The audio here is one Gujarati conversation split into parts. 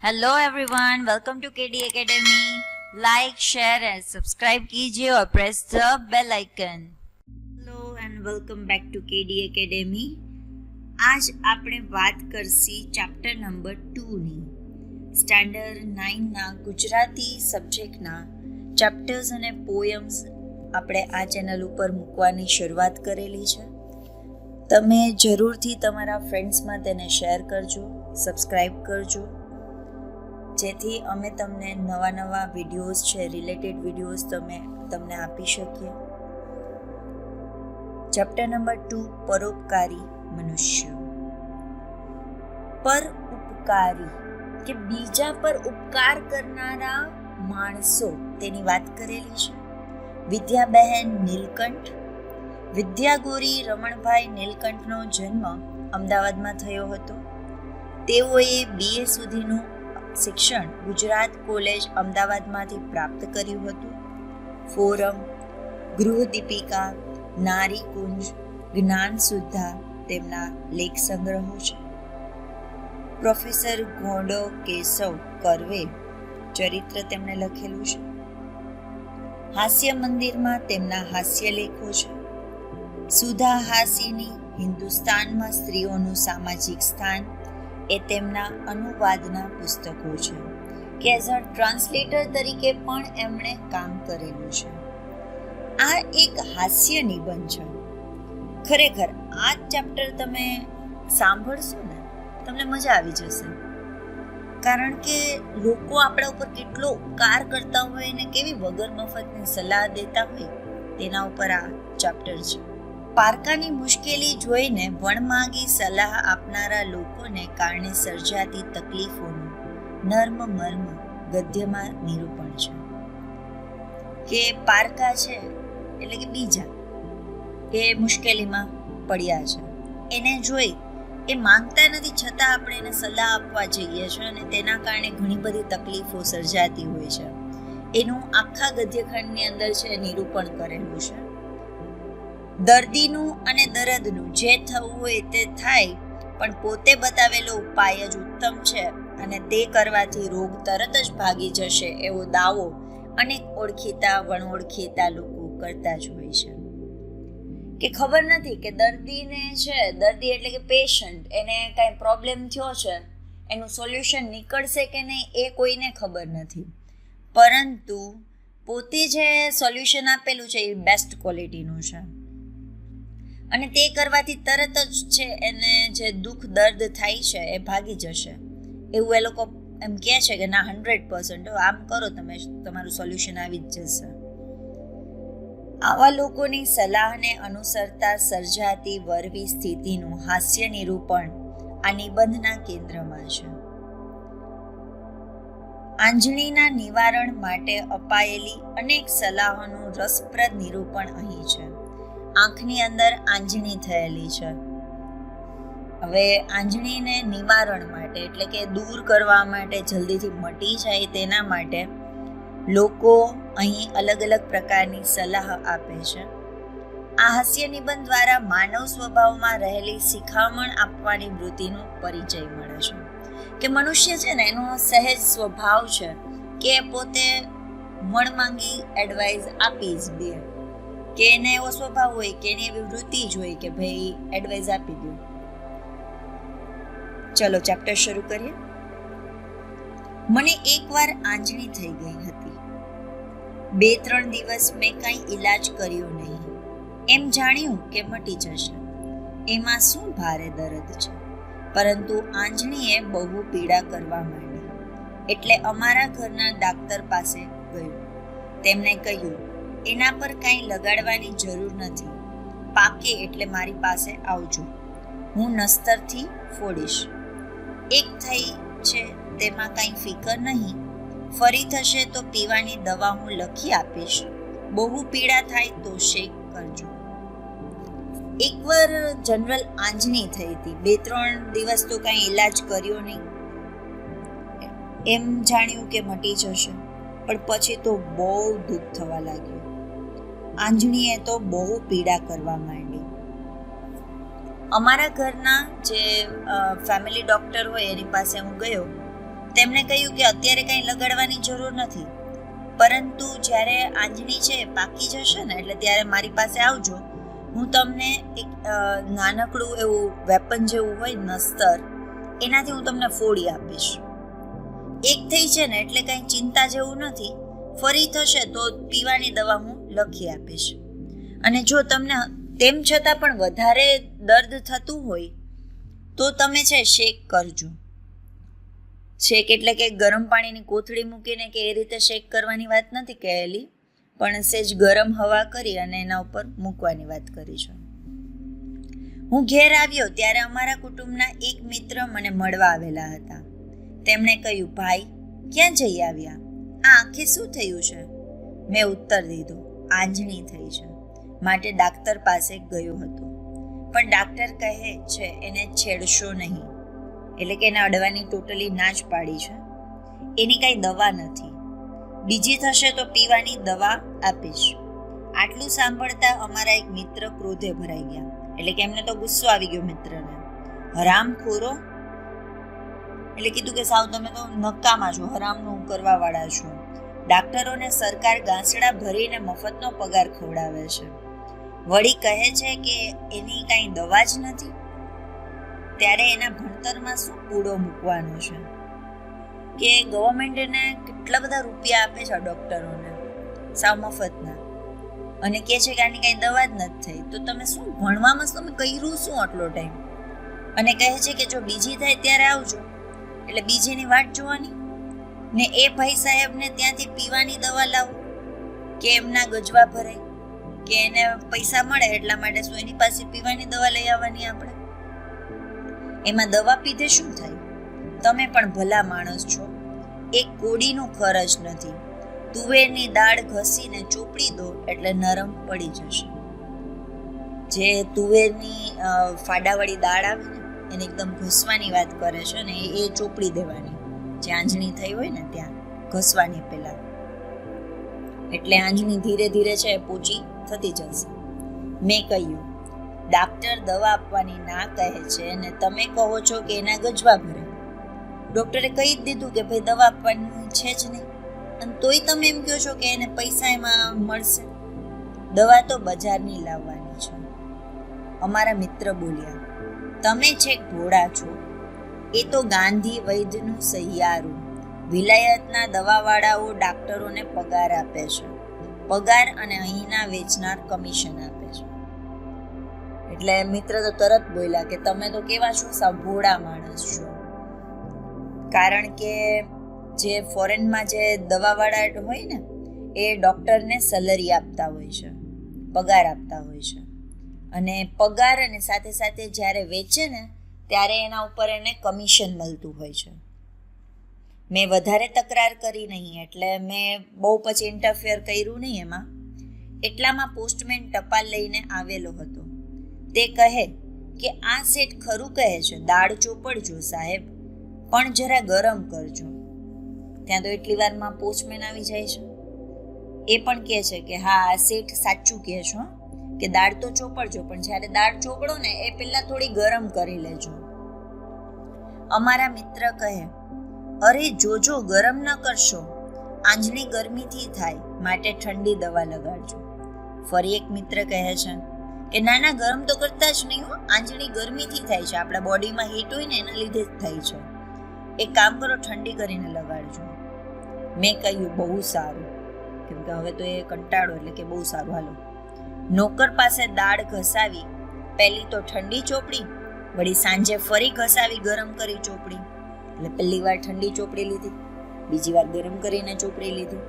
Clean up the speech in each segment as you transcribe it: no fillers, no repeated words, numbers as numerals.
Hello everyone, welcome to KD academy. Like, share and subscribe कीजिए और press the bell icon. Hello and welcome back to KD academy. आज આપણે વાત કરશી ચેપ્ટર નંબર 2 ની સ્ટાન્ડર્ડ 9 ના ગુજરાતી સબ્જેક્ટના ચેપ્ટર્સ અને પોયમ્સ આપણે આ ચેનલ ઉપર મૂકવાની શરૂઆત કરેલી છે. તમે જરૂરથી તમારા ફ્રેન્ડ્સમાં તેને શેર કરજો, સબસ્ક્રાઈબ કરજો, જેથી અમે તમને નવા નવા વિડીયોઝ છે, રિલેટેડ વિડીયોઝ તમને આપી શકીએ. ચેપ્ટર નંબર 2, પરોપકારી મનુષ્ય. પરોપકારી કે બીજા પર ઉપકાર કરનારા માણસો તેની વાત કરેલી છે. વિદ્યાબહેન નીલકંઠ. વિદ્યાગોરી રમણભાઈ નીલકંઠનો જન્મ અમદાવાદમાં થયો હતો. તેઓએ BA સુધીનું શિક્ષણ ગુજરાત કોલેજ અમદાવાદમાંથી પ્રાપ્ત કર્યું હતું. ફોરમ, ગૃહદીપિકા, નારીકુંજ, જ્ઞાનસુધા તેમના લેખ સંગ્રહો છે. પ્રોફેસર ગોંડો કેશવ કર્વે ચરિત્ર તેમણે લખેલું છે. હાસ્ય મંદિરમાં તેમના હાસ્ય લેખો છે. સુધા હાસીની હિન્દુસ્તાનમાં સ્ત્રીઓનું સામાજિક સ્થાન એ તેમના અનુવાદના પુસ્તકો છે કે એઝ અ ટ્રાન્સલેટર તરીકે પણ એમણે કામ કરેલું છે. આ એક હાસ્ય નિબંધ છે. ખરેખર આ ચેપ્ટર તમે સાંભળશો ને તમને મજા આવી જશે, કારણ કે લોકો આપણા ઉપર કેટલો ઉપકાર કરતા હોય ને કેવી વગર મફતની સલાહ દેતા હોય તેના ઉપર આ ચેપ્ટર છે. પારકાની મુશ્કેલી જોઈને વણમાગી સલાહ આપનારા લોકોને કારણે સર્જાતી તકલીફોનું નર્મ મર્મ ગદ્યમાં નિરૂપણ છે. કે પારકા છે એટલે કે બીજા એ મુશ્કેલીમાં પડ્યા છે, એને જોઈ એ માંગતા નથી, છતાં આપણે એને સલાહ આપવા જઈએ છીએ અને તેના કારણે ઘણી બધી તકલીફો સર્જાતી હોય છે. એનું આખા ગદ્યખંડની અંદર છે નિરૂપણ કરેલું છે. દર્દીનું અને દર્દનું જે થવું હોય તે થાય, પણ પોતે બતાવેલો ઉપાય જ ઉત્તમ છે અને તે કરવાથી રોગ તરત જ ભાગી જશે એવો દાવો અનેક ઓળખીતા વણઓળખીતા લોકો કરતા જ હોય છે. કે ખબર નથી કે દર્દીને છે, દર્દી એટલે કે પેશન્ટ, એને કાંઈ પ્રોબ્લેમ થયો છે, એનું સોલ્યુશન નીકળશે કે નહીં એ કોઈને ખબર નથી, પરંતુ પોતે જે સોલ્યુશન આપેલું છે એ બેસ્ટ ક્વોલિટીનું છે અને તે કરવાથી તરત જ છે એને જે દુઃખ દર્દ થાય છે એ ભાગી જશે એવું એ લોકો એમ કહે છે કે ના 100% આમ કરો તમે, તમારું સોલ્યુશન આવી જ જશે. આવા લોકોની સલાહને અનુસરતા સર્જાતી વરવી સ્થિતિનું હાસ્ય નિરૂપણ આ નિબંધના કેન્દ્રમાં છે. આંજણીના નિવારણ માટે અપાયેલી અનેક સલાહોનું રસપ્રદ નિરૂપણ અહીં છે. આંખની અંદર આંજણી થયેલી છે. હવે આંજણીને નિવારણ માટે એટલે કે દૂર કરવા માટે, જલ્દીથી મટી જાય તેના માટે લોકો અહીં અલગ અલગ પ્રકારની સલાહ આપે છે. આ હાસ્ય નિબંધ દ્વારા માનવ સ્વભાવમાં રહેલી શિખામણ આપવાની વૃત્તિનો પરિચય મળે છે. કે મનુષ્ય છે ને એનો સહેજ સ્વભાવ છે કે પોતે મણમાંગી એડવાઇસ આપી જ દે, કે એને એવો સ્વભાવ હોય કે એની એવી વૃત્તિ જ હોય કે ભાઈ એડવાઇસ આપી દઉં. ચલો ચેપ્ટર શરૂ કરીએ. મને એકવાર આંજણી થઈ ગઈ હતી. 2-3 દિવસ મેં કંઈ ઈલાજ કર્યો નહીં. એમ જાણ્યું કે મટી જશે. એમાં શું ભારે દર્દ છે, પરંતુ આંજણીએ બહુ પીડા કરવા માંડી. એટલે અમારા ઘરના ડાક્ટર પાસે ગયો. તેમણે કહ્યું એના પર કાંઈ લગાડવાની જરૂર નથી, પાકે એટલે મારી પાસે આવજો, હું નસ્તરથી ફોડીશ. એક થઈ છે તેમાં કાંઈ ફિકર નહીં, ફરી થશે તો પીવાની દવા હું લખી આપીશ. બહુ પીડા થાય તો શેક કરજો. એકવાર જનરલ આંજણી થઈ હતી. 2-3 દિવસ તો કાંઈ ઈલાજ કર્યો નહીં. એમ જાણ્યું કે મટી જશે, પણ પછી તો બહુ દુઃખ થવા લાગ્યું. આંજણીએ તો બહુ પીડા કરવા માંડી. અમારા ઘરના જે ફેમિલી ડૉક્ટર હોય એની પાસે હું ગયો તેમણે કહ્યું કે અત્યારે કંઈ લગાડવાની જરૂર નથી, પરંતુ જ્યારે આંજણી છે પાકી જશે ને એટલે ત્યારે મારી પાસે આવજો, હું તમને એક નાનકડું એવું વેપન જેવું હોય નસ્તર, એનાથી હું તમને ફોડી આપીશ. એક થઈ છે ને એટલે કંઈ ચિંતા જેવું નથી, ફરી થશે તો પીવાની દવા હું લખી આપીશ. અને જો તમને તેમ છતાં પણ વધારે દર્દ થતું હોય તો તમે છે શેક કરજો. શેક એટલે કે ગરમ પાણીની કોથળી મૂકીને કે એ રીતે શેક કરવાની વાત નથી કહેલી, પણ સેજ ગરમ હવા કરી અને એના ઉપર મૂકવાની વાત કરી છે. હું ઘેર આવ્યો ત્યારે અમારા કુટુંબના એક મિત્ર મને મળવા આવેલા હતા. તેમણે કહ્યું, ભાઈ ક્યાં જઈ આવ્યા? આ આંખે શું થયું છે? મેં ઉત્તર દીધો, આંજણી થઈ છે, માટે ડાક્ટર પાસે ગયો હતો, પણ ડાક્ટર કહે છે એને છેડશો નહીં, એટલે કે એને અડવાની ટોટલી ના જ પાડી છે. એની કાંઈ દવા નથી, બીજી થશે તો પીવાની દવા આપીશ. આટલું સાંભળતા અમારા એક મિત્ર ક્રોધે ભરાઈ ગયા, એટલે કે એમને તો ગુસ્સો આવી ગયો મિત્રને. હરામખોરો, એટલે કીધું કે સાવ તમે તો નકામા છો, હરામનું કરવા વાળા છો. ડાક્ટરોને સરકાર ગાંસડા ભરીને મફતનો પગાર ખવડાવે છે, વળી કહે છે કે એની કાંઈ દવા જ નથી. ત્યારે એના ભણતરમાં શું કૂડો મૂકવાનો છે કે ગવર્મેન્ટને કેટલા બધા રૂપિયા આપે છે ડૉક્ટરોને સાવ મફતના, અને કહે છે કે આની કાંઈ દવા જ નથી થઈ. તો તમે શું ભણવામાં તમે કર્યું શું આટલો ટાઈમ? અને કહે છે કે જો બીજી થાય ત્યારે આવજો, એટલે બીજીની વાટ જોવાની ને એ ભાઈ સાહેબને ત્યાંથી પીવાની દવા લાવો કે એમના ગજવા ભરાય કે એને પૈસા મળે એટલા માટે શું એની પાસે પીવાની દવા લઈ આવવાની આપણે? એમાં દવા પીધે શું થાય? તમે પણ ભલા માણસ છો, એક કોડીનું ખર્ચ નથી. તુવેરની દાળ ઘસીને ચોપડી દો એટલે નરમ પડી જશે. જે તુવેરની ફાડાવાળી દાળ આવે ને એને એકદમ ઘસવાની વાત કરે છે ને, એ ચોપડી દેવાની, જે આંજણી થઈ હોય ને ત્યાં ઘસવાની પહેલા, એટલે આંજણી ધીરે ધીરે છે પોચી થતી જશે. મેં કહ્યું, ડાક્ટર દવા આપવાની ના કહે છે અને તમે કહો છો કે એના ગજવા ભરે. ડૉક્ટરે કહી જ દીધું કે ભાઈ દવા આપવાની છે જ નહીં, અને તોય તમે એમ કહો છો કે એને પૈસા એમાં મળશે. દવા તો બજારની લાવવાની છે. અમારા મિત્ર બોલ્યા, તમે છેક ભોળા છો, એ તો ગાંધી વૈદ્યનું સહિયારું. વિલાયતના દવાવાળાઓ ડાક્ટરોને પગાર આપે છે, પગાર અને અહીંના વેચનાર કમિશન આપે છે. એટલે મિત્ર તો તરત બોલ્યા કે તમે તો કેવા છો, સાવ ભોળા માણસ છો. કારણ કે જે ફોરેનમાં જે દવાવાળા હોય ને એ ડૉક્ટરને સેલરી આપતા હોય છે, પગાર આપતા હોય છે, અને પગાર અને સાથે સાથે જ્યારે વેચે ને ત્યારે એના ઉપર એને કમિશન મળતું હોય છે. મેં વધારે તકરાર કરી નહીં, એટલે મેં બહુ પછી ઇન્ટરફિયર કર્યું નહીં એમાં. એટલામાં પોસ્ટમેન ટપાલ લઈને આવેલો હતો. તે કહે કે આ શેઠ ખરું કહે છે, દાળ ચોપડજો સાહેબ, પણ જરા ગરમ કરજો. ત્યાં તો એટલી વારમાં પોસ્ટમેન આવી જાય છે. એ પણ કહે છે કે હા આ શેઠ સાચું કહે છો કે દાળ તો ચોપડજો, પણ જ્યારે દાળ ચોપડો ને એ પહેલાં થોડી ગરમ કરી લેજો. અમારા મિત્ર કહે, અરે જોજો ગરમ ન કરશો, આંજણી ગરમીથી થાય, માટે ઠંડી દવા લગાડજો. ફરી એક મિત્ર કહે છે કે ના ના ગરમ તો કરતા જ નહીં હો, આંજણી ગરમીથી થાય છે, આપણા બોડીમાં હીટ હોય ને એના લીધે જ થાય છે. એક કામ કરો ઠંડી કરીને લગાડજો. મેં કહ્યું બહુ સારું, કેમ કે હવે તો એ કંટાળો એટલે કે બહુ સારું હાલો. નોકર પાસે દાળ ઘસાવી, પહેલી તો ઠંડી ચોપડી, વળી સાંજે ફરી ઘસાવી ગરમ કરી ચોપડી. એટલે પહેલી વાર ઠંડી ચોપડી લીધી, બીજી વાર ગરમ કરીને ચોપડી લીધી.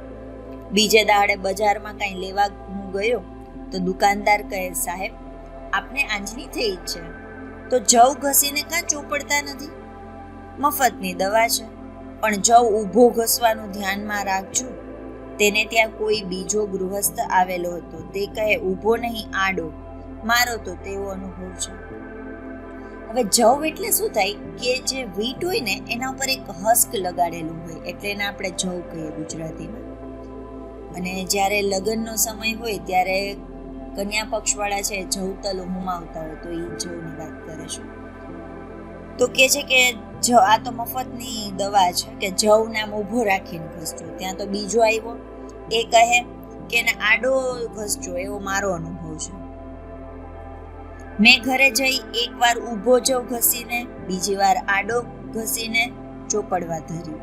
બીજે દાડે બજારમાં કાંઈ લેવા હું ગયો તો દુકાનદાર કહે, સાહેબ આપને આંજણી થઈ જ છે તો જવ ઘસીને કાં ચોપડતા નથી? મફતની દવા છે, પણ જવ ઊભો ઘસવાનું ધ્યાનમાં રાખજો. તેને ત્યાં કોઈ બીજો ગૃહસ્થ આવેલો હતો. તે કહે, ઊભો નહીં આડો. મારો તો તેવો અનુભવ છે. હવે જવ એટલે શું થાય કે જે વીટ હોય ને એના ઉપર એક હસ્ક લગાડેલું હોય, એટલે એને આપણે જવ કહીએ ગુજરાતીમાં. અને જ્યારે લગ્નનો સમય હોય ત્યારે કન્યા પક્ષવાળા છે જવતલ હુમાવતા હોય, તો એ જવની વાત કરે છે. તો કે છે કે આ તો મફતની દવા છે કે જવ નામ ઊભો રાખીને ઘસજો. ત્યાં તો બીજો આવ્યો, એ કહે કે એને આડો ઘસજો, એવો મારો અનુભવ છે. મેં ઘરે જઈ એકવાર ઊભો જવ ઘસીને, બીજી વાર આડો ઘસીને ચોપડવા ધર્યું.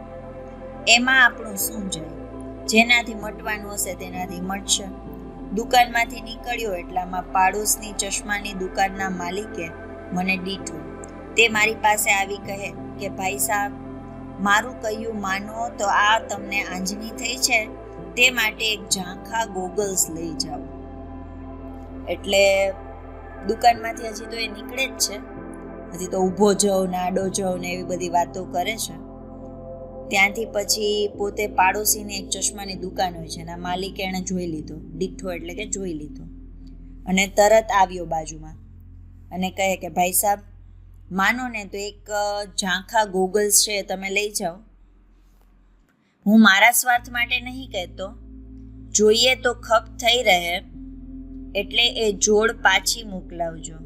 એમાં આપણું શું જાય? જેનાથી મટવાનું હશે તેનાથી મટશે. દુકાનમાંથી નીકળ્યો એટલામાં પાડોશની ચશ્માની દુકાનના માલિકે મને દીઠું. તે મારી પાસે આવી કહે કે ભાઈ સાહેબ, મારું કહ્યું માનો તો આ તમને આંજણી થઈ છે, તે માટે એક ઝાંખા ગોગલ્સ લઈ જાઓ. એટલે દુકાનમાંથી હજી તો એ નીકળે જ છે, હજી તો ઊભો જાઉં ને આડો જાઉં ને એવી બધી વાતો કરે છે. ત્યાંથી પછી પોતે પાડોશીની એક ચશ્માની દુકાન હોય છે, એના માલિકે એણે જોઈ લીધો, દીઠો એટલે કે જોઈ લીધો, અને તરત આવ્યો બાજુમાં અને કહે કે ભાઈ સાહેબ, માનો ને તો એક ઝાંખા ગોગલ્સ છે, તમે લઈ જાઓ. હું મારા સ્વાર્થ માટે નહીં કહેતો, જોઈએ તો ખપ થઈ રહે એટલે એ જોડ પાછી મોકલાવજો.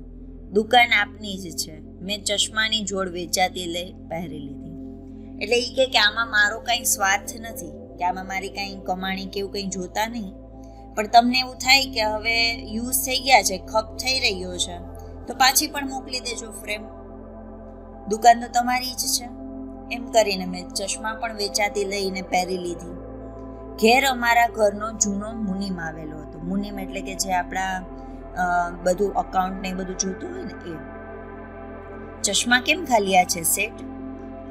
દુકાન આપની જ છે. મેં ચશ્માની જોડ વેચાતી લઈ પહેરી લીધી. એટલે એ કે આમાં મારો કાંઈ સ્વાર્થ નથી, કે આમાં મારી કાંઈ કમાણી કે એવું કંઈ જોતા નહીં, પણ તમને એવું થાય કે હવે યુઝ થઈ ગયા છે, ખપ થઈ રહ્યો છે, તો પાછી પણ મોકલી દેજો ફ્રેમ, દુકાન તો તમારી જ છે. એમ કરીને મેં ચશ્મા પણ વેચાતી લઈને પહેરી લીધી. ઘેર અમારા ઘરનો જૂનો મુનિમ આવેલો હતો. મુનિમ એટલે કે જે આપણા બધું અકાઉન્ટ ને બધું જોતું હોય ને એ. ચશ્મા કેમ ખાલ્યા છે શેઠ?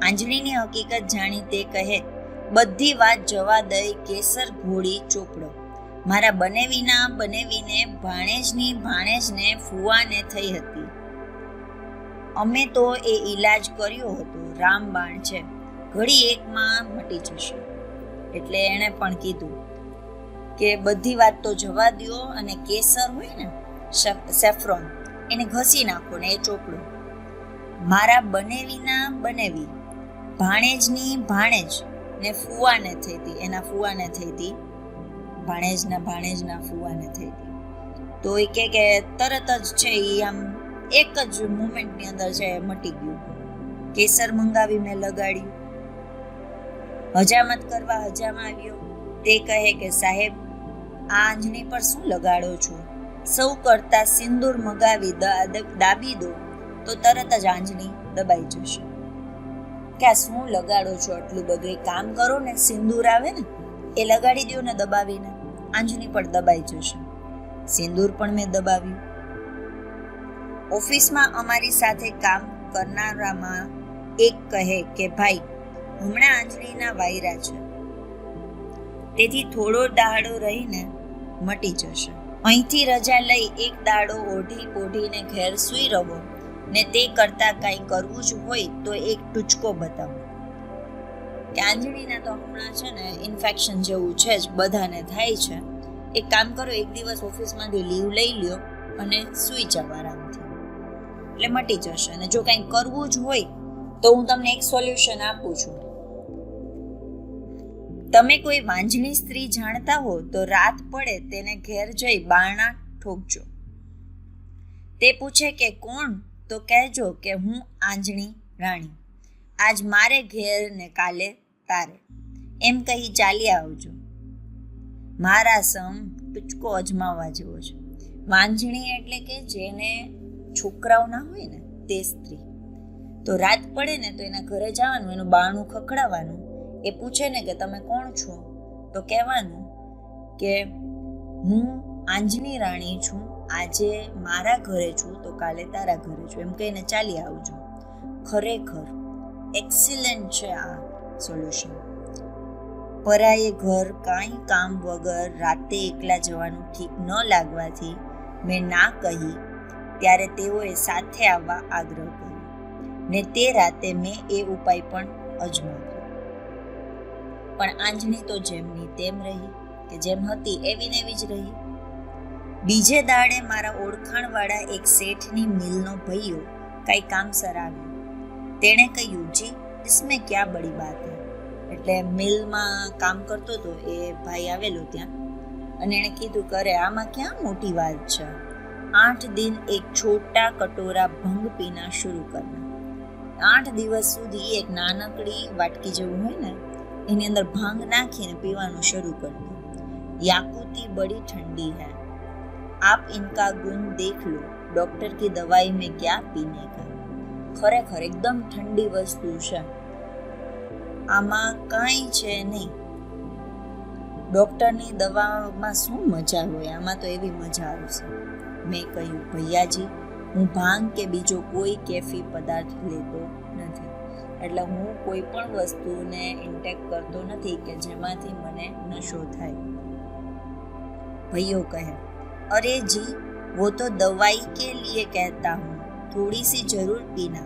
આંજણીની હકીકત જાણી તે કહે, બધી વાત જવા દઈ કેસર ઘોડી ચોપડો. મારા બનેવીને ભાણેજને ફુવાને થઈ હતી. અમે તો એ ઈલાજ કર્યો હતો, રામબાણ છે, ઘડી એકમાં મટી જશે. એટલે એણે પણ કીધું કે બધી વાત તો જવા દ્યો, અને કેસર હોય ને સેફ્રોન, એને ઘસી નાખો ને એ ચોપડો. મારા બનેવી ભાણેજ ને ફુવાને થઈ હતી, એના ફુવાને થઈ હતી, ભાણેજના ફુવાને થઈ હતી. તો એ કે તરત જ છે એ આમ એક જ મોમેન્ટની અંદર છે મટી ગયું. કેસર મંગાવી મેં લગાડ્યું. હજામત કરવા હજામ આવ્યો. તે કહે કે સાહેબ, આ આંજણી પર શું લગાડો છો? સૌ કરતા સિંદૂર મગાવી દાબી દો તો તરત જ આંજણી દબાઈ જશે. કે આ શું લગાડો છો આટલું બધું? એક કામ કરો ને, સિંદૂર આવે ને એ લગાડી દો ને દબાવીને, આંજણી પણ દબાઈ જશે. સિંદૂર પણ મેં દબાવ્યું. ઓફિસમાં અમારી સાથે કામ કરનારામાં એક કહે કે ભાઈ, હમણાં આંજણીના વાયરા છે, તેથી થોડો દાડો રહીને મટી જશે. અહીંથી રજા લઈ એક દાડો ઓઢીને ઘેર સૂઈ રહો, ને તે કરતા કંઈ કરવું જ હોય તો એક ટૂચકો બતાવો. કે આંજણીના તો હમણાં છે ને ઇન્ફેક્શન જેવું છે જ, બધાને થાય છે. એક કામ કરો, એક દિવસ ઓફિસમાંથી લીવ લઈ લ્યો અને સૂઈ જાવ આરામથી, એટલે મટી જશે. અને જો કંઈ કરવું જ હોય તો હું તમને એક સોલ્યુશન આપું છું. તમે કોઈ વાંજણી સ્ત્રી જાણતા હો તો રાત પડે તેને ઘેર જઈ બારણા ઠોકજો. તે પૂછે કે કોણ? તો કહેજો કે હું આંજણી રાણી, આજ મારે ઘેર ને કાલે તારે, એમ કહી ચાલી આવજો. મારા સમ ટૂચકો અજમાવવા જેવો છે. વાંજણી એટલે કે જેને છોકરાઓ ના હોય ને તે સ્ત્રી. તો રાત પડે ને તો એના ઘરે જવાનું, એનું બારણું ખખડાવવાનું. એ પૂછે ને કે તમે કોણ છો? તો કહેવાનું કે હું આંજણી રાણી છું, આજે મારા ઘરે છું તો કાલે તારા ઘરે છું, એમ કહીને ચાલી આવજો. ખરેખર એક્સિલન્ટ છે આ સોલ્યુશન. પરાયે ઘર કાંઈ કામ વગર રાતે એકલા જવાનું ઠીક ન લાગવાથી મેં ના કહી. ત્યારે તેઓએ સાથે આવવા આગ્રહ કર્યો, ને તે રાતે મેં એ ઉપાય પણ અજમાવ્યો. પણ આંજણી તો જેમની તેમ રહી, કે જેમ હતી એવી ને એવી જ રહી. બીજે દાડે મારા ઓળખાણવાળા એક શેઠની મિલનો ભઈઓ કઈ કામસર આવ્યો. તેણે કહ્યું, જી इसमें क्या बड़ी बात है? એટલે મિલમાં કામ કરતો હતો એ ભાઈ આવેલો ત્યાં, અને એણે કીધું કે અરે આમાં ક્યાં મોટી વાત છે, 8 दिन एक छोटा कटोरा भंग पीना शुरू करना. 8 દિવસ સુધી એક નાનકડી વાટકી જેવું હોય ને એની અંદર ભાંગ નાખીને પીવાનું શરૂ કરી દો. याकूती बड़ी ठंडी है, आप इनका गुण देख लो, डॉक्टर की दवाई में क्या पीने का. ખરેખર એકદમ ઠંડી વસ્તુ છે, આમાં કાંઈ છે નહીં. ડોક્ટરની દવામાં શું મજા હોય, આમાં તો એવી મજા આવશે. મેં કહ્યું, ભૈયાજી, હું ભાંગ કે બીજો કોઈ કેફી પદાર્થ લેતો નથી. એટલે હું કોઈ પણ વસ્તુને ઇન્ટેક કરતો નથી કે જેમાંથી મને નશો થાય. भैया कहे, अरे जी वो तो दवाई के लिए कहता हूँ, थोड़ी सी जरूर पीना,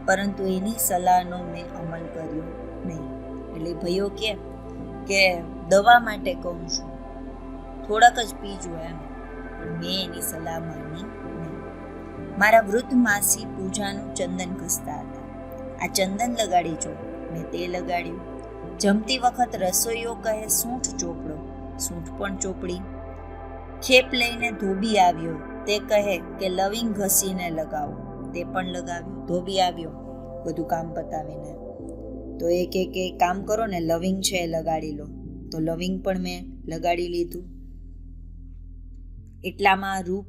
परंतु इन्हीं सलाहनो में अमल કર્યો નહીં. એટલે ભાઈઓ કે દવા માટે કહું છું, થોડાક જ પીજો એમ, પણ મેં એની સલાહ માની નહીં. મારા વૃદ્ધ માસી પૂજાનું ચંદન ઘસતા હતા. આ ચંદન લગાડી જો. મેં તે લગાડ્યું. જમતી વખત રસોઈયો કહે, સૂંઠ ચોપડો. સૂંઠ પણ ચોપડી. ખેપ લઈને ધોબી આવ્યો. તે કહે કે લવિંગ ઘસીને લગાવો. તે પણ લગાવ્યું. ધોબી આવ્યો બધું કામ પતાવીને. તો એ કે કામ કરો ને, લવિંગ છે એ લગાડી લો. તો લવિંગ પણ મેં લગાડી લીધું. એટલામાં રૂ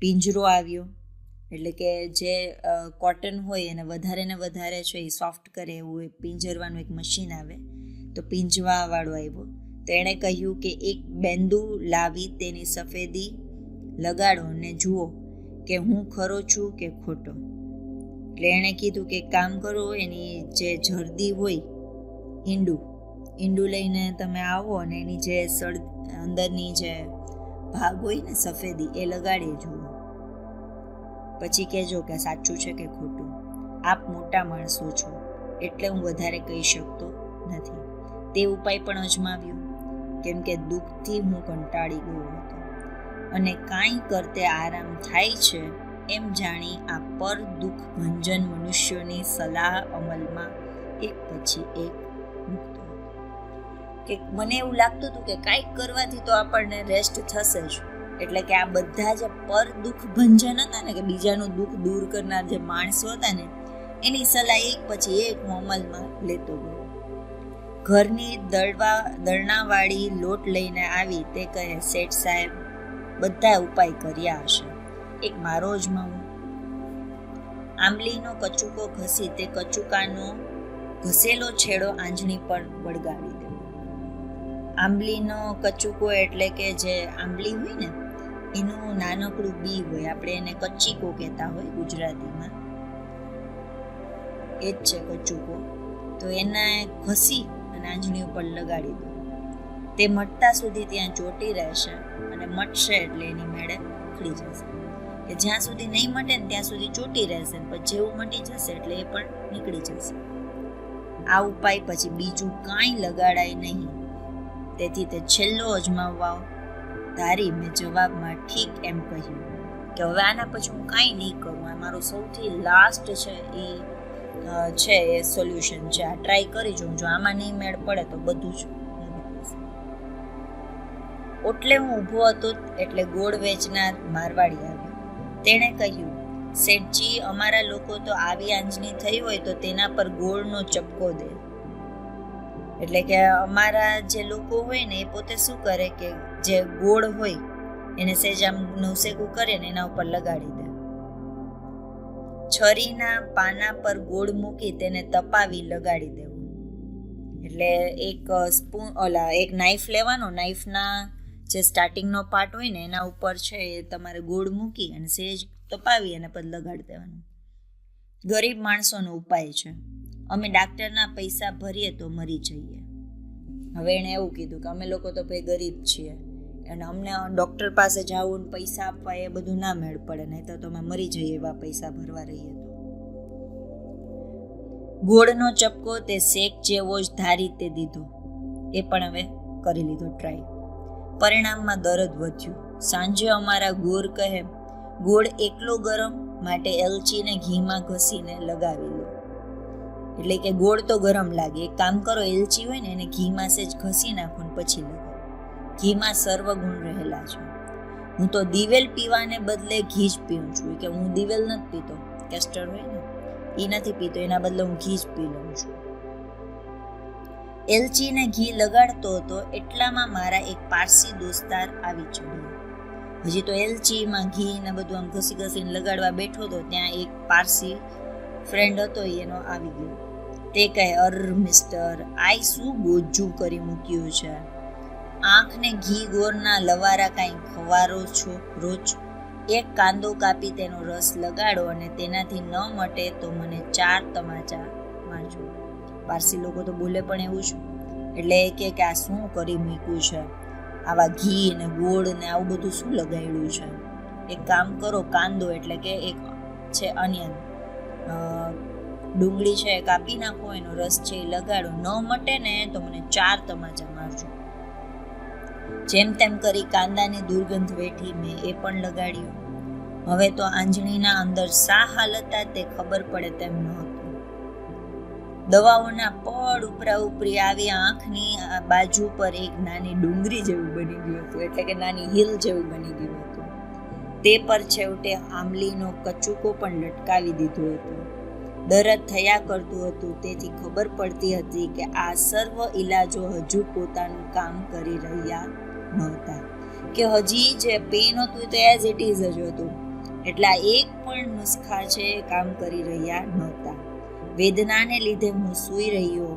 પિંજરો આવ્યો. એટલે કે જે કોટન હોય એને વધારે ને વધારે છે એ સોફ્ટ કરે એવું એક પિંજરવાનું એક મશીન આવે. તો પિંજવાવાળો આવ્યો. તો એણે કહ્યું કે એક બેંદુ લાવી તેની સફેદી લગાડો ને જુઓ કે હું ખરો છું કે ખોટો. એટલે એણે કીધું કે કામ કરો, એની જે જરદી હોય ઈંડું લઈને તમે આવો અને એની જે અંદરની જે ભાગ હોય ને સફેદી એ લગાડી જુઓ, પછી કહેજો કે સાચું છે કે ખોટું. આપ મોટા માણસો છો એટલે હું વધારે કહી શકતો નથી. તે ઉપાય પણ અજમાવ્યો, કેમ કે દુઃખથી હું કંટાળી ગયો હતો અને કાંઈ કરતે આરામ થાય છે એમ જાણી આ પર દુઃખ ભંજન મનુષ્યોની સલાહ અમલમાં એક પછી એક મૂકતો. કે મને એવું લાગતું હતું કે કાંઈક કરવાથી તો આપણને રેસ્ટ થશે જ. એટલે કે આ બધા જે પર દુઃખ ભંજન હતા ને, કે બીજાનું દુઃખ દૂર કરનાર જે માણસો હતા ને, એની સલાહ એક પછી એક હું અમલમાં લેતો ગયો. ઘરની દળણાવાળી લોટ લઈને આવી. તે કહે, શેઠ સાહેબ, બધા ઉપાય કર્યા હશે, એક મારો અજમાવું. આંબલીનો કચુકો ઘસી તે કચુકાનો ઘસેલો છેડો આંજણી પર વળગાવી દેવો. આંબલીનો કચુકો એટલે કે જે આંબલી હોય ને એનું નાનકડું બી હોય, આપણે એને કચ્ચીકો કહેતા હોય ગુજરાતીમાં, એ જ છે કચુકો. તો એને ઘસી અને આંજણી ઉપર લગાડી દો. તે મટતા સુધી ત્યાં ચોટી રહેશે અને મટશે એટલે એની મેળે ઉખડી જશે. કે જ્યાં સુધી નહીં મટે ને ત્યાં સુધી ચોટી રહેશે, પછી જેવું મટી જશે એટલે એ પણ નીકળી જશે. આ ઉપાય પછી બીજું કાંઈ લગાડાય નહીં. તેથી તે છેલ્લો અજમાવવા ધારી મેં જવાબમાં ઠીક એમ કહ્યું કે હવે આના પછી હું કાંઈ નહીં કરું. આ મારું સૌથી લાસ્ટ છે એ સોલ્યુશન છે. આ ટ્રાય કરી જોઉં, જો આમાં નહીં મેળ પડે તો બધું જ. ઓટલે હું ઊભો હતો એટલે ગોળ વેચનાર મારવાડી આવ્યો. તેણે કહ્યું, શેઠજી, અમારા લોકો તો આવી આંજણી થઈ હોય તો તેના પર ગોળનો ચપકો દે. એટલે કે અમારા જે લોકો હોય ને એ પોતે શું કરે કે જે ગોળ હોય એને સહેજ આમ નવસેકું કરે ને એના ઉપર લગાડી દે. છરીના પાના પર ગોળ મૂકી તેને તપાવી લગાડી દેવું. એટલે એક નાઈફ લેવાનો, નાઈફના જે સ્ટાર્ટિંગનો પાર્ટ હોય ને એના ઉપર છે એ તમારે ગોળ મૂકી અને સહેજ તપાવી અને પછી લગાડી દેવાનું. ગરીબ માણસોનો ઉપાય છે. અમે ડાક્ટરના પૈસા ભરીએ તો મરી જઈએ. હવે એણે એવું કીધું કે અમે લોકો તો ભાઈ ગરીબ છીએ અને અમને ડૉક્ટર પાસે જવું ને પૈસા આપવા એ બધું ના મેળ પડે, નહીં તો અમે મરી જઈએ એવા પૈસા ભરવા રહીએ તો. ગોળનો ચપકો તે શેક જેવો જ ધારી તે દીધો. એ પણ હવે કરી લીધો ટ્રાય. પરિણામમાં દર્દ વધ્યું. સાંજે અમારા ગોર કહે, ગોળ એકલો ગરમ, માટે એલચીને ઘીમાં ઘસીને લગાવી લો. એટલે કે ગોળ તો ગરમ લાગે, એક કામ કરો, એલચી હોય ને એને ઘીમાં સેજ ઘસી નાખો ને પછી લગાવો. ઘીમાં સર્વગુણ રહેલા છે. હું તો દિવેલ પીવાને બદલે ઘી જ પીઉં છું. કે હું દિવેલ નથી પીતો, કેસ્ટર હોય ને એ નથી પીતો, એના બદલે હું ઘી જ પી લઉં છું. એલચીને ઘી લગાડતો હતો એટલામાં મારા એક પારસી દોસ્તાર આવી ચડ્યો. હજી તો એલચીમાં ઘી ને બધું આમ ઘસી ઘસીને લગાડવા બેઠો હતો, ત્યાં એક પારસી ફ્રેન્ડ હતો એનો આવી ગયો. તે કહે, અર મિસ્ટર, આઈ શું બોજું કરી મૂક્યું છે? આંખને ઘી ગોરના લવારા કાંઈ ખવારો છો રોજ? એક કાંદો કાપી તેનો રસ લગાડો અને તેનાથી ન મટે તો મને 4 તમાચા મારજો. પારસી લોકો તો બોલે પણ એવું છે. એટલે એ કે આ શું કરી મૂક્યું છે, આવા ઘી ને ગોળ ને આવું બધું શું લગાડ્યું છે? એક કામ કરો, કાંદો એટલે કે એક છે અનિયન, ડુંગળી છે કાપી નાખો, એનો રસ છે એ લગાડો, ન મટે ને તો મને 4 તમાચા મારજો. જેમ તેમ કરી કાંદાની દુર્ગંધ વેઠી મેં એ પણ લગાડ્યું. હવે તો આંજણીના અંદર શા હાલ હતા તે ખબર પડે તેમ નહોતું. દવાઓના પડ ઉપરા ઉપરી આવી આંખની બાજુ પર એક નાની ડુંગળી જેવું બની ગયું હતું, એટલે કે નાની હિલ જેવું બની ગયું હતું. તે પર છેવટે આંબલીનો કચુકો પણ લટકાવી દીધો હતો. દરદ થયા કરતું હતું, તેથી ખબર પડતી હતી કે આ સર્વ ઈલાજો હજુ પોતાનું કામ કરી રહ્યા નહોતા, કે હજી જે પેન હતું તે એઝ ઇટ ઇઝ જ હતું. એટલા એક પણ નુસ્ખા છે કામ કરી રહ્યા નહોતા. વેદનાને લીધે હું સૂઈ રહ્યો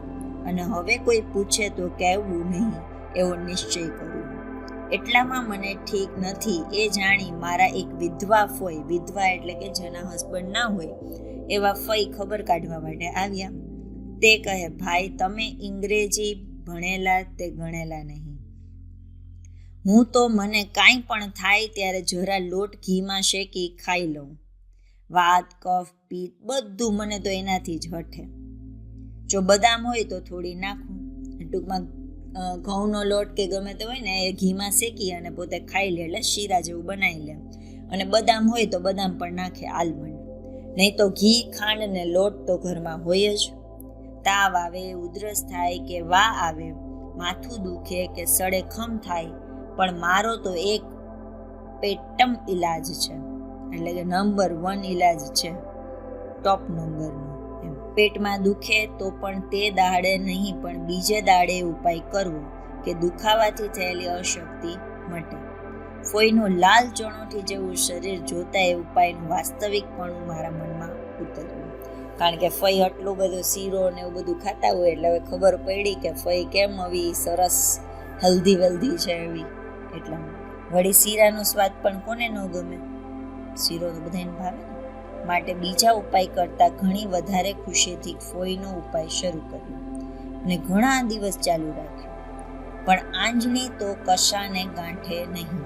અને હવે કોઈ પૂછે તો કહેવું નહીં એવો નિશ્ચય કર્યો. એટલામાં મને ઠીક નથી એ જાણી મારા એક વિધવા ફોઈ, વિધવા એટલે કે જેના હસબન્ડ ના હોય એવા ફઈ ખબર કાઢવા માટે આવ્યા. તે કહે, ભાઈ તમે અંગ્રેજી ભણેલા તે ગણેલા નહીં. હું તો મને કાંઈ પણ થાય ત્યારે જરા લોટ ઘીમાં શેકી ખાઈ લઉં. વાત, કફ, પિત્ત બધું મને તો એનાથી જ હઠે. જો બદામ હોય તો થોડી નાખું. ટૂંકમાં ઘઉંનો લોટ કે ગમે તે હોય ને એ ઘીમાં શેકી અને પોતે ખાઈ લે, એટલે શીરા જેવું બનાવી લે. અને બદામ હોય તો બદામ પણ નાખે, આલમંડ. નહીં તો ઘી, ખાંડ ને લોટ તો ઘરમાં હોય જ. તાવ આવે, ઉધરસ થાય કે વા આવે, માથું દુખે કે સડે ખમ થાય, પણ મારો તો એક પેટમ ઈલાજ છે, એટલે કે નંબર 1 ઈલાજ છે, ટોપ નંબરનો. પેટમાં દુખે તો પણ તે દાડે નહીં પણ બીજે દાડે ઉપાય કરવો કે દુખાવાથી થયેલી અશક્તિ મટે. ફોઈનું લાલ ચણોઠી જેવું શરીર જોતા એ ઉપાયનું વાસ્તવિકપણું મારા મનમાં ઉતર્યું. કારણ કે ફઈ આટલું બધું શીરો ને એવું બધું ખાતા હોય એટલે હવે ખબર પડી કે ફઈ કેમ આવી સરસ હેલ્ધી વેલ્ધી છે એવી. એટલા વળી શીરાનો સ્વાદ પણ કોને ન ગમે? શીરો તો બધાને ભાવે ને. માટે બીજા ઉપાય કરતાં ઘણી વધારે ખુશીથી ફોઈનો ઉપાય શરૂ કર્યો અને ઘણા દિવસ ચાલુ રાખ્યો. પણ આંજણી તો કશાને ગાંઠે નહીં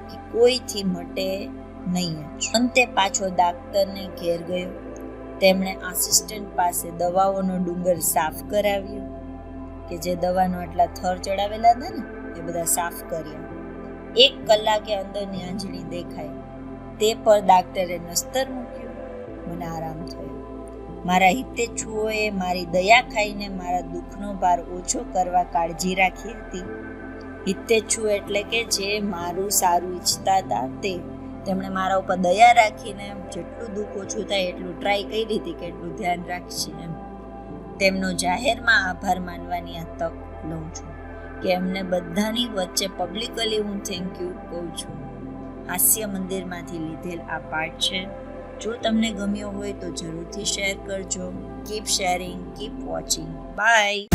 કે કોઈથી મટે નહીં જ. અંતે પાછો ડાક્ટરને ઘેર ગયો. તેમણે આસિસ્ટન્ટ પાસે દવાઓનો ડુંગર સાફ કરાવ્યો, કે જે દવાનો આટલા થર ચડાવેલા હતા ને એ બધા સાફ કર્યા. 1 કલાકે અંદરની આંજણી દેખાય તે પર ડાક્ટરે નસ્તર મૂક્યું. મને આરામ થયો. મારા હિતેચ્છુઓએ મારી દયા ખાઈને મારા દુઃખનો ભાર ઓછો કરવા કાળજી રાખી હતી. હિતેચ્છુ એટલે કે જે મારું સારું ઈચ્છતા હતા તે. તેમણે મારા ઉપર દયા રાખીને જેટલું દુઃખ ઓછું થાય એટલું ટ્રાય કરી હતી કે એટલું ધ્યાન રાખશે એમ. તેમનો જાહેરમાં આભાર માનવાની આ તક લઉં છું કે એમને બધાની વચ્ચે પબ્લિકલી હું થેન્ક યુ કહું છું. હાસ્ય મંદિરમાંથી લીધેલ આ પાઠ છે. જો તમને ગમ્યો હોય તો જરૂરથી શેર કરજો. Keep sharing, keep watching. By.